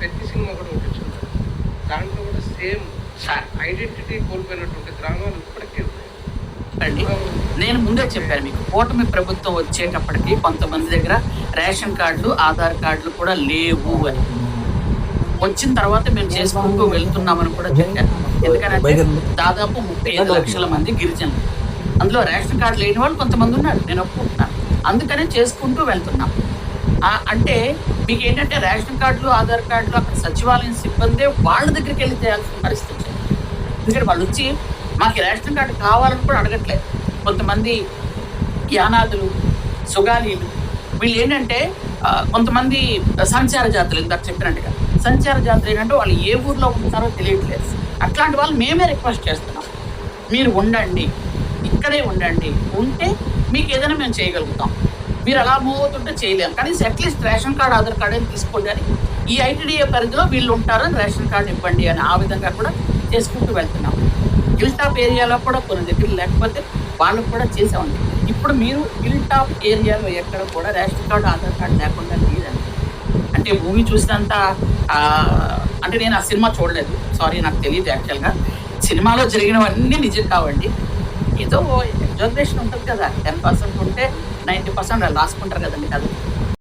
పెద్ద సినిమా కూడా ఉంటుంచుకున్నారు. దాంట్లో కూడా సేమ్ సార్ ఐడెంటిటీ కోల్పోయినటువంటి గ్రామాలు ఇప్పటికీ ఉన్నాయి. అండి నేను ముందే చెప్పాను మీకు, కూటమి ప్రభుత్వం వచ్చేటప్పటికి కొంతమంది దగ్గర రేషన్ కార్డులు ఆధార్ కార్డులు కూడా లేవు అని. వచ్చిన తర్వాత మేము చేసుకుంటూ వెళ్తున్నామని కూడా చెప్పాను. ఎందుకంటే దాదాపు 35 లక్షల మంది గిరిజనులు, అందులో రేషన్ కార్డు లేని వాళ్ళు కొంతమంది ఉన్నారు, నేను ఒప్పుకుంటున్నాను. అందుకనే చేసుకుంటూ వెళ్తున్నాం. అంటే మీకు ఏంటంటే రేషన్ కార్డులు ఆధార్ కార్డులు అక్కడ సచివాలయం సిబ్బందే వాళ్ళ దగ్గరికి వెళ్ళి చేయాల్సిన పరిస్థితి వచ్చింది. ఎందుకంటే వాళ్ళు వచ్చి మాకు రేషన్ కార్డు కావాలని కూడా అడగట్లేదు. కొంతమంది యానాదులు సుగాలీలు వీళ్ళు ఏంటంటే కొంతమంది సంచార జాతులు, ఇందాక చెప్పినట్టుగా సంచార జాతులు ఏంటంటే వాళ్ళు ఏ ఊర్లో ఉంటారో తెలియట్లేదు. అట్లాంటి వాళ్ళు మేమే రిక్వెస్ట్ చేస్తున్నాం, మీరు ఉండండి, ఇక్కడే ఉండండి, ఉంటే మీకు ఏదైనా మేము చేయగలుగుతాం. మీరు అలా మూవ్ అవుతుంటే చేయలేము, కానీ at least ration card Aadhaar card అని తీసుకోండి అని, ఈ ఐటీడీఏ పరిధిలో వీళ్ళు ఉంటారని రేషన్ కార్డు ఇవ్వండి అని ఆ విధంగా కూడా చేసుకుంటూ వెళ్తున్నాం. హిల్ టాప్ ఏరియాలో కూడా కొన్ని దగ్గర లేకపోతే వాళ్ళకు కూడా చేసామండి. ఇప్పుడు మీరు హిల్ టాప్ ఏరియాలో ఎక్కడ కూడా రేషన్ కార్డు ఆధార్ కార్డు లేకుండా లేదండి. అంటే మూవీ చూసినంత అంటే నేను ఆ సినిమా చూడలేదు, సారీ, నాకు తెలియదు. యాక్చువల్గా సినిమాలో జరిగినవన్నీ నిజం కావండి. ఏదో ఎగ్జాగ్రేషన్ ఉంటుంది కదా, 10% ఉంటే 90% రాసుకుంటారు కదండి కదా.